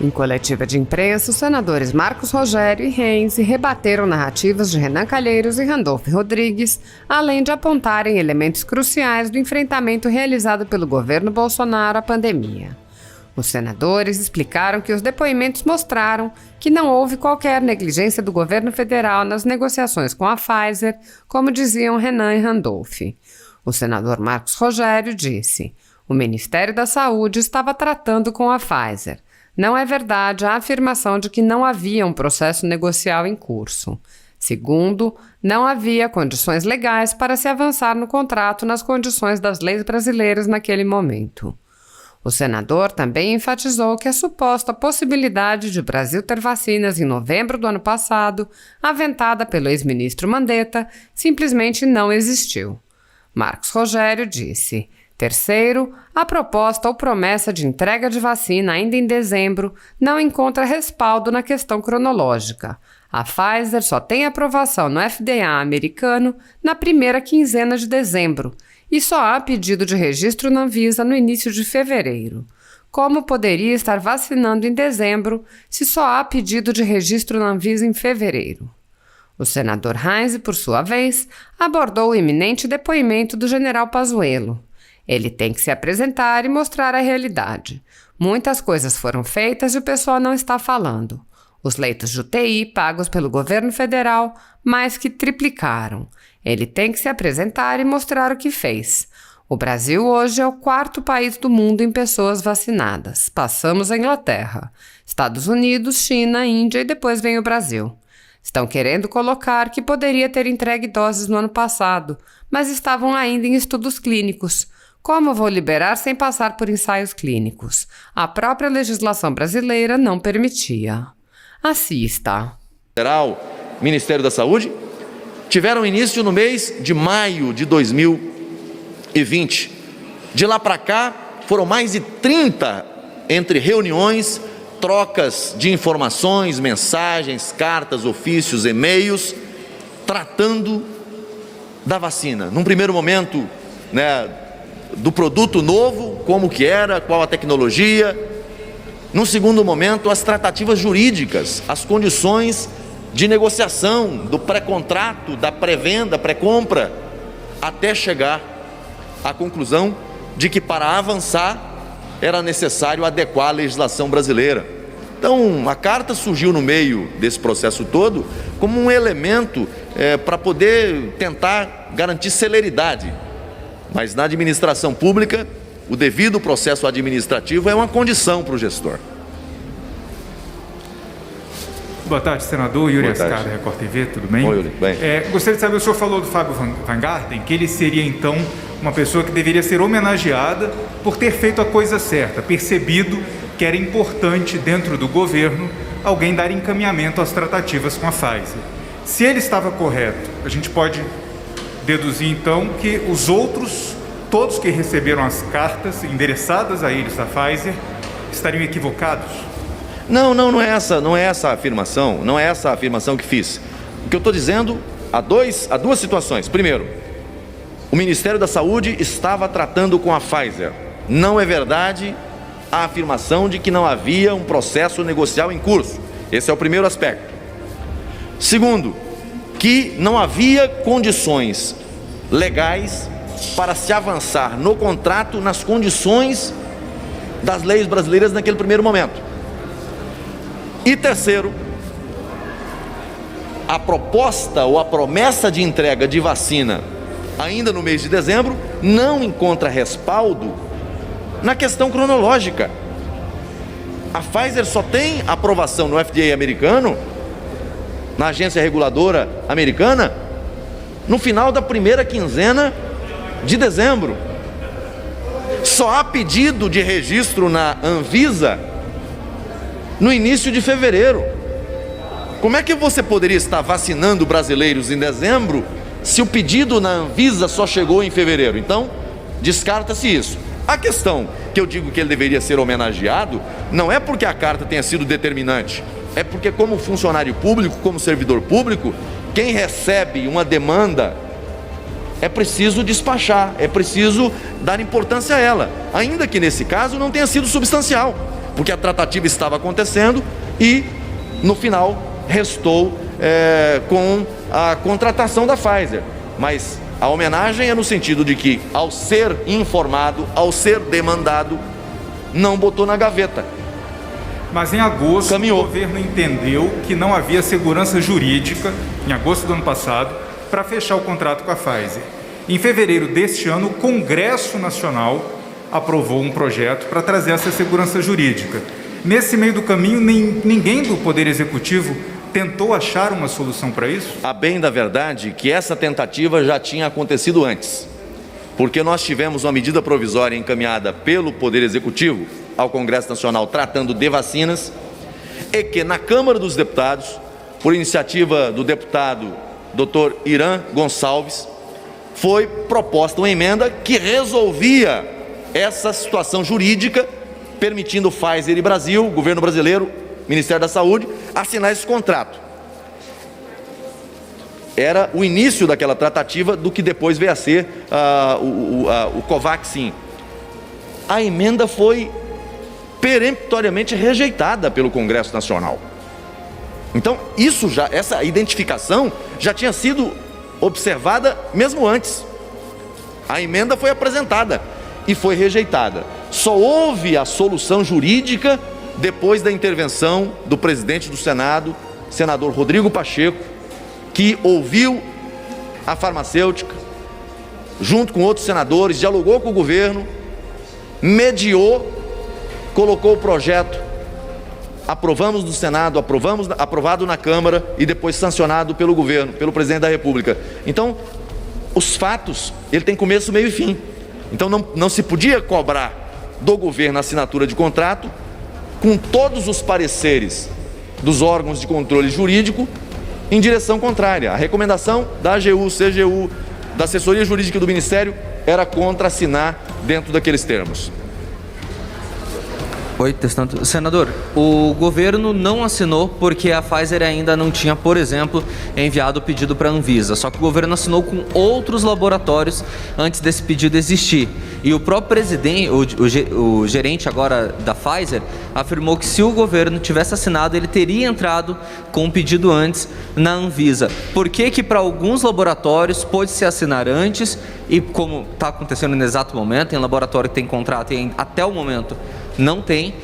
Em coletiva de imprensa, os senadores Marcos Rogério e Renzi rebateram narrativas de Renan Calheiros e Randolfo Rodrigues, além de apontarem elementos cruciais do enfrentamento realizado pelo governo Bolsonaro à pandemia. Os senadores explicaram que os depoimentos mostraram que não houve qualquer negligência do governo federal nas negociações com a Pfizer, como diziam Renan e Randolph. O senador Marcos Rogério disse: "O Ministério da Saúde estava tratando com a Pfizer. Não é verdade a afirmação de que não havia um processo negocial em curso. Segundo, não havia condições legais para se avançar no contrato nas condições das leis brasileiras naquele momento." O senador também enfatizou que a suposta possibilidade de o Brasil ter vacinas em novembro do ano passado, aventada pelo ex-ministro Mandetta, simplesmente não existiu. Marcos Rogério disse: "Terceiro, a proposta ou promessa de entrega de vacina ainda em dezembro não encontra respaldo na questão cronológica. A Pfizer só tem aprovação no FDA americano na primeira quinzena de dezembro e só há pedido de registro na Anvisa no início de fevereiro. Como poderia estar vacinando em dezembro se só há pedido de registro na Anvisa em fevereiro?" O senador Renzi, por sua vez, abordou o iminente depoimento do general Pazuello. Ele tem que se apresentar e mostrar a realidade. Muitas coisas foram feitas e o pessoal não está falando. Os leitos de UTI pagos pelo governo federal mais que triplicaram. Ele tem que se apresentar e mostrar o que fez. O Brasil hoje é o 4º país do mundo em pessoas vacinadas. Passamos a Inglaterra, Estados Unidos, China, Índia e depois vem o Brasil. Estão querendo colocar que poderia ter entregue doses no ano passado, mas estavam ainda em estudos clínicos. Como vou liberar sem passar por ensaios clínicos? A própria legislação brasileira não permitia. Assista. Federal, Ministério da Saúde, tiveram início no mês de maio de 2020. De lá para cá, foram mais de 30 entre reuniões, trocas de informações, mensagens, cartas, ofícios, e-mails, tratando da vacina. Num primeiro momento, do produto novo, como que era, qual a tecnologia. Num segundo momento, as tratativas jurídicas, as condições de negociação, do pré-contrato, da pré-venda, pré-compra, até chegar à conclusão de que para avançar era necessário adequar a legislação brasileira. Então, a carta surgiu no meio desse processo todo como um elemento para poder tentar garantir celeridade. Mas na administração pública, o devido processo administrativo é uma condição para o gestor. Boa tarde, senador. Yuri Ascar, da Record TV, tudo bem? Oi, Yuri. Bem. Gostaria de saber, o senhor falou do Fábio Van Garten, que ele seria, então, uma pessoa que deveria ser homenageada por ter feito a coisa certa, percebido que era importante, dentro do governo, alguém dar encaminhamento às tratativas com a Pfizer. Se ele estava correto, a gente pode deduzir, então, que os outros, todos que receberam as cartas endereçadas a eles da Pfizer, estariam equivocados? Não é essa a afirmação, não é essa a afirmação que fiz. O que eu estou dizendo, há duas situações. Primeiro, o Ministério da Saúde estava tratando com a Pfizer. Não é verdade a afirmação de que não havia um processo negocial em curso. Esse é o primeiro aspecto. Segundo, que não havia condições legais para se avançar no contrato nas condições das leis brasileiras naquele primeiro momento. E terceiro, a proposta ou a promessa de entrega de vacina ainda no mês de dezembro não encontra respaldo na questão cronológica. A Pfizer só tem aprovação no FDA americano, na agência reguladora americana, no final da primeira quinzena de dezembro. Só há pedido de registro na Anvisa no início de fevereiro. Como é que você poderia estar vacinando brasileiros em dezembro se o pedido na Anvisa só chegou em fevereiro? Então, descarta-se isso. A questão que eu digo que ele deveria ser homenageado não é porque a carta tenha sido determinante, é porque, como funcionário público, como servidor público, quem recebe uma demanda é preciso despachar, é preciso dar importância a ela, ainda que nesse caso não tenha sido substancial. porque a tratativa estava acontecendo e, no final, restou com a contratação da Pfizer. Mas a homenagem é no sentido de que, ao ser informado, ao ser demandado, não botou na gaveta. Mas em agosto, caminhou. O governo entendeu que não havia segurança jurídica, em agosto do ano passado, para fechar o contrato com a Pfizer. Em fevereiro deste ano, o Congresso Nacional aprovou um projeto para trazer essa segurança jurídica. Nesse meio do caminho, ninguém do Poder Executivo tentou achar uma solução para isso? A bem da verdade, que essa tentativa já tinha acontecido antes, porque nós tivemos uma medida provisória encaminhada pelo Poder Executivo ao Congresso Nacional tratando de vacinas, e que na Câmara dos Deputados, por iniciativa do deputado Dr. Irã Gonçalves, foi proposta uma emenda que resolvia essa situação jurídica, permitindo Pfizer e Brasil, governo brasileiro, Ministério da Saúde, assinar esse contrato. Era o início daquela tratativa do que depois veio a ser o Covaxin. A emenda foi peremptoriamente rejeitada pelo Congresso Nacional. Então, essa identificação já tinha sido observada mesmo antes. A emenda foi apresentada e foi rejeitada. Só houve a solução jurídica depois da intervenção do presidente do Senado, senador Rodrigo Pacheco, que ouviu a farmacêutica, junto com outros senadores, dialogou com o governo, mediou, colocou o projeto, aprovamos no Senado, aprovado na Câmara e depois sancionado pelo governo, pelo presidente da República. Então, os fatos, ele tem começo, meio e fim. Então, não se podia cobrar do governo a assinatura de contrato com todos os pareceres dos órgãos de controle jurídico em direção contrária. A recomendação da AGU, CGU, da assessoria jurídica do Ministério era contra assinar dentro daqueles termos. Oi, testando. Senador, o governo não assinou porque a Pfizer ainda não tinha, por exemplo, enviado o pedido para a Anvisa. Só que o governo assinou com outros laboratórios antes desse pedido existir. E o próprio presidente, o gerente agora da Pfizer, afirmou que se o governo tivesse assinado, ele teria entrado com um pedido antes na Anvisa. Por que para alguns laboratórios pôde-se assinar antes e, como está acontecendo no exato momento, tem laboratório que tem contrato e até o momento não tem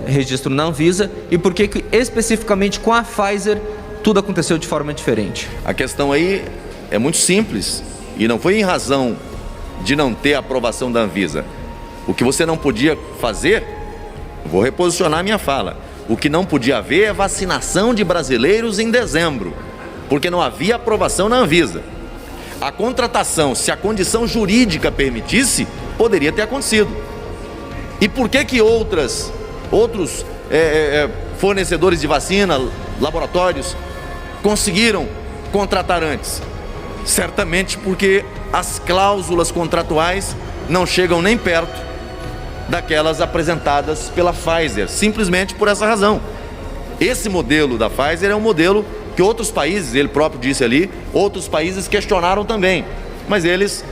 registro na Anvisa, e por que especificamente com a Pfizer tudo aconteceu de forma diferente? A questão aí é muito simples e não foi em razão de não ter aprovação da Anvisa. O que você não podia fazer, vou reposicionar minha fala, o que não podia haver é vacinação de brasileiros em dezembro, porque não havia aprovação na Anvisa. A contratação, se a condição jurídica permitisse, poderia ter acontecido. E por que outros fornecedores de vacina, laboratórios, conseguiram contratar antes? Certamente porque as cláusulas contratuais não chegam nem perto daquelas apresentadas pela Pfizer, simplesmente por essa razão. Esse modelo da Pfizer é um modelo que outros países, ele próprio disse ali, outros países questionaram também, mas eles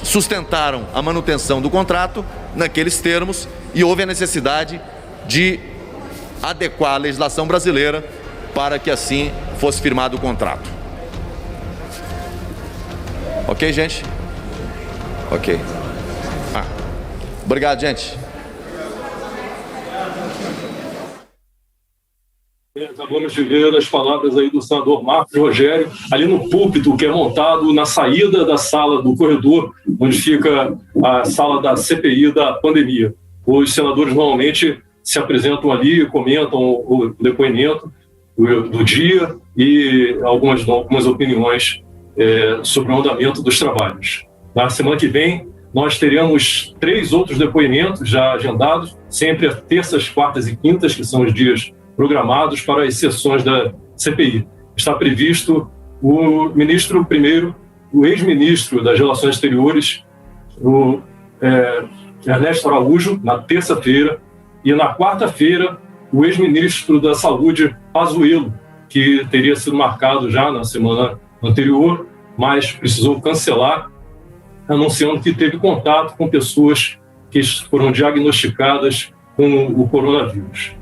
sustentaram a manutenção do contrato naqueles termos e houve a necessidade de adequar a legislação brasileira para que assim fosse firmado o contrato. Ok, gente? Ok. Obrigado, gente. Acabamos de ver as palavras aí do senador Marcos Rogério, ali no púlpito que é montado na saída da sala do corredor, onde fica a sala da CPI da pandemia. Os senadores normalmente se apresentam ali, comentam o depoimento do dia e algumas opiniões sobre o andamento dos trabalhos. Na semana que vem, nós teremos 3 outros depoimentos já agendados, sempre às terças, quartas e quintas, que são os dias programados para as sessões da CPI. Está previsto o ministro primeiro, o ex-ministro das Relações Exteriores, o Ernesto Araújo, na terça-feira, e na quarta-feira, o ex-ministro da Saúde, Pazuello, que teria sido marcado já na semana anterior, mas precisou cancelar, anunciando que teve contato com pessoas que foram diagnosticadas com o coronavírus.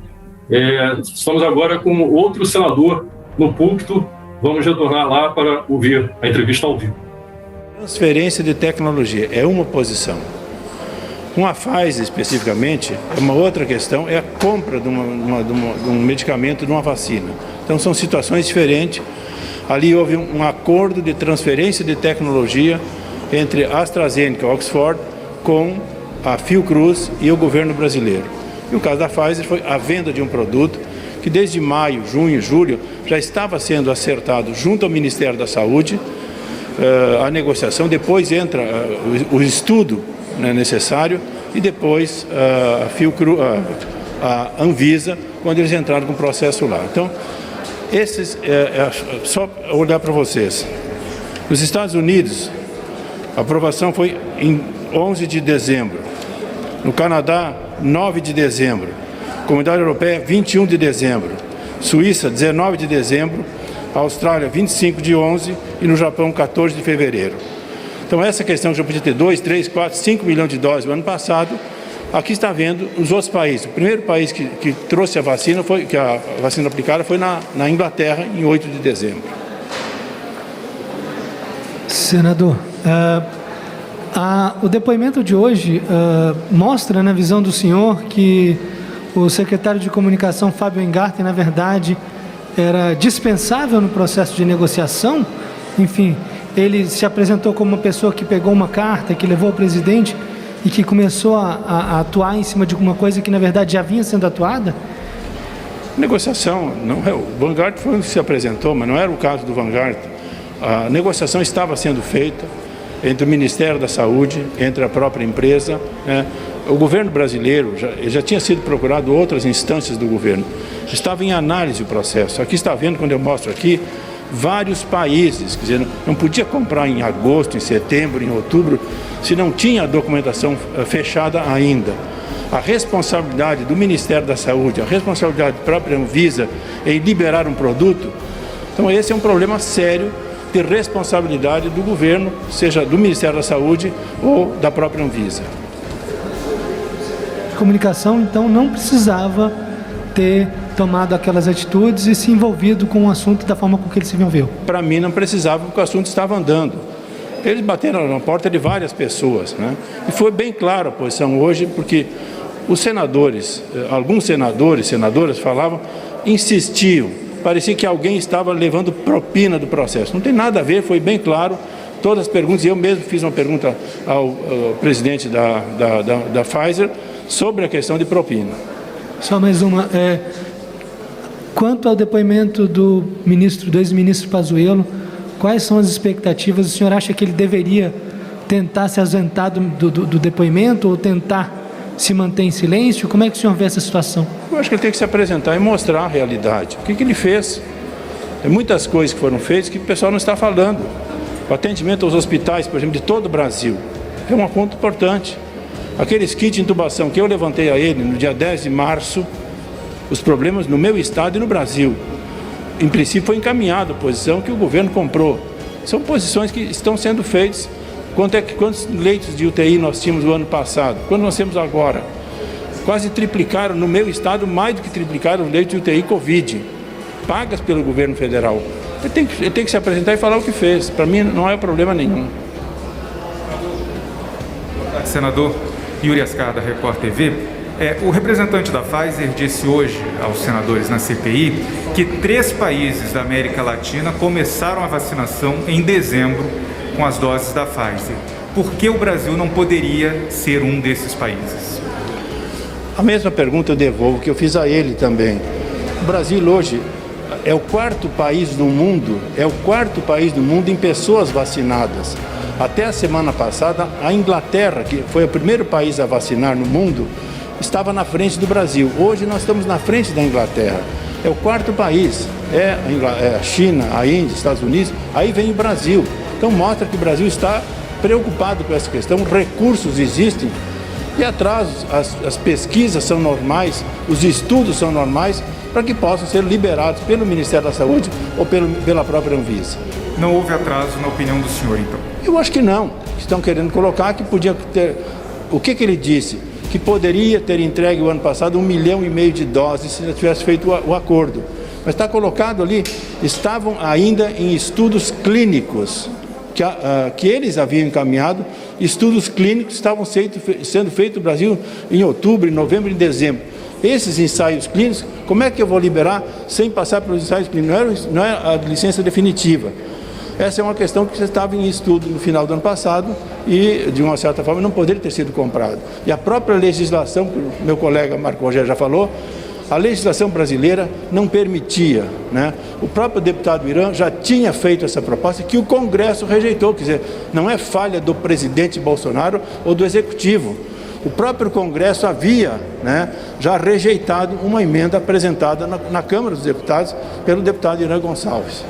Estamos agora com outro senador no púlpito. Vamos retornar lá para ouvir a entrevista ao vivo. Transferência de tecnologia é uma posição. Com a Pfizer especificamente, uma outra questão é a compra de um medicamento, de uma vacina. Então são situações diferentes. Ali houve um acordo de transferência de tecnologia entre a AstraZeneca, Oxford, com a Fiocruz e o governo brasileiro. E o caso da Pfizer foi a venda de um produto que desde maio, junho, julho já estava sendo acertado junto ao Ministério da Saúde, a negociação, depois entra o estudo, né, necessário, e depois a Fiocruz, a Anvisa, quando eles entraram com o processo lá. Então, só olhar para vocês. Nos Estados Unidos, a aprovação foi em 11 de dezembro. No Canadá, 9 de dezembro. Comunidade Europeia, 21 de dezembro. Suíça, 19 de dezembro. Austrália, 25 de 11. E no Japão, 14 de fevereiro. Então, essa questão que já podia ter 2, 3, 4, 5 milhões de doses no ano passado, aqui está vendo os outros países. O primeiro país que trouxe a vacina, que a vacina aplicada, foi na Inglaterra, em 8 de dezembro. Senador, o depoimento de hoje mostra, na visão do senhor, que o secretário de Comunicação, Fábio Weingarten, na verdade, era dispensável no processo de negociação. Enfim, ele se apresentou como uma pessoa que pegou uma carta, que levou ao presidente e que começou a atuar em cima de alguma coisa que, na verdade, já vinha sendo atuada? Negociação, não é, o Weingarten foi o que se apresentou, mas não era o caso do Weingarten. A negociação estava sendo feita entre o Ministério da Saúde, entre a própria empresa, né? O governo brasileiro já tinha sido procurado outras instâncias do governo. Estava em análise o processo. Aqui está vendo, quando eu mostro aqui, vários países, quer dizer, não podia comprar em agosto, em setembro, em outubro, se não tinha a documentação fechada ainda. A responsabilidade do Ministério da Saúde, a responsabilidade da própria Anvisa em liberar um produto, então esse é um problema sério de responsabilidade do governo, seja do Ministério da Saúde ou da própria Anvisa. A comunicação, então, não precisava ter tomado aquelas atitudes e se envolvido com o assunto da forma com que ele se envolveu? Para mim não precisava, porque o assunto estava andando. Eles bateram na porta de várias pessoas, né? E foi bem clara a posição hoje, porque os senadores, alguns senadores, senadoras falavam, insistiam, parecia que alguém estava levando propina do processo. Não tem nada a ver, foi bem claro, todas as perguntas, eu mesmo fiz uma pergunta ao presidente da Pfizer sobre a questão de propina. Só mais uma. Quanto ao depoimento do ex-ministro Pazuello, quais são as expectativas? O senhor acha que ele deveria tentar se ausentar do depoimento ou tentar se manter em silêncio? Como é que o senhor vê essa situação? Eu acho que ele tem que se apresentar e mostrar a realidade. O que ele fez? Tem muitas coisas que foram feitas que o pessoal não está falando. O atendimento aos hospitais, por exemplo, de todo o Brasil, é um ponto importante. Aqueles kits de intubação que eu levantei a ele no dia 10 de março, os problemas no meu estado e no Brasil. Em princípio foi encaminhada a posição que o governo comprou. São posições que estão sendo feitas. Quantos leitos de UTI nós tínhamos no ano passado? Quantos nós temos agora? Quase triplicaram no meu estado, mais do que triplicaram os leitos de UTI Covid, pagas pelo governo federal. Ele tem que se apresentar e falar o que fez. Para mim não é problema nenhum. Senador Yuri Ascar, da Record TV. O representante da Pfizer disse hoje aos senadores na CPI que 3 países da América Latina começaram a vacinação em dezembro com as doses da Pfizer. Por que o Brasil não poderia ser um desses países? A mesma pergunta eu devolvo, que eu fiz a ele também. O Brasil hoje é o 4º país do mundo, em pessoas vacinadas. Até a semana passada, a Inglaterra, que foi o primeiro país a vacinar no mundo, estava na frente do Brasil. Hoje nós estamos na frente da Inglaterra. É o 4º país. A China, a Índia, Estados Unidos, aí vem o Brasil. Então mostra que o Brasil está preocupado com essa questão, recursos existem e atrás as pesquisas são normais, os estudos são normais para que possam ser liberados pelo Ministério da Saúde ou pela própria Anvisa. Não houve atraso na opinião do senhor, então? Eu acho que não. Estão querendo colocar que podia ter... O que ele disse? que poderia ter entregue o ano passado 1,5 milhão de doses se tivesse feito o acordo. Mas está colocado ali, estavam ainda em estudos clínicos, que eles haviam encaminhado, estudos clínicos estavam sendo feitos no Brasil em outubro, em novembro e em dezembro. Esses ensaios clínicos, como é que eu vou liberar sem passar pelos ensaios clínicos? Não é a licença definitiva. Essa é uma questão que estava em estudo no final do ano passado e, de uma certa forma, não poderia ter sido comprado. E a própria legislação, que o meu colega Marco Rogério já falou, a legislação brasileira não permitia, né? O próprio deputado Irã já tinha feito essa proposta que o Congresso rejeitou, quer dizer, não é falha do presidente Bolsonaro ou do Executivo. O próprio Congresso havia, né, já rejeitado uma emenda apresentada na Câmara dos Deputados pelo deputado Irã Gonçalves.